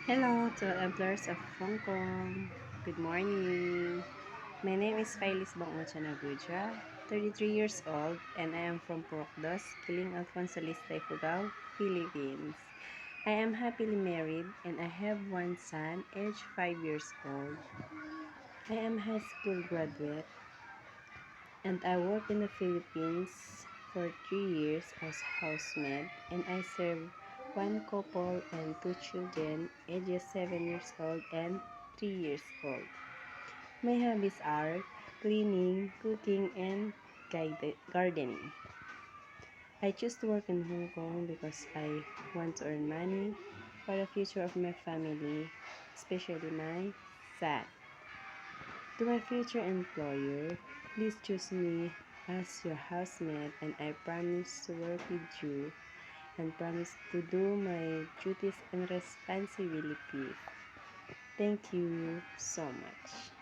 Hello to all employers of Hong Kong. Good morning. My name is Phyllis Bangucha Naguja, 33 years old, and I am from Purokdos, Kiling Alfonso Listay, Ifugao, Philippines. I am happily married and I have one son, aged 5 years old. I am high school graduate and I work in the Philippines for 3 years as housemaid, and I serve one couple and two children ages 7 years old and 3 years old. My hobbies are cleaning, cooking, and gardening. I choose to work in Hong Kong because I want to earn money for the future of my family, especially my son. To my future employer, please choose me as your housemate, and I promise to work with you and promise to do my duties and responsibilities. Thank you so much.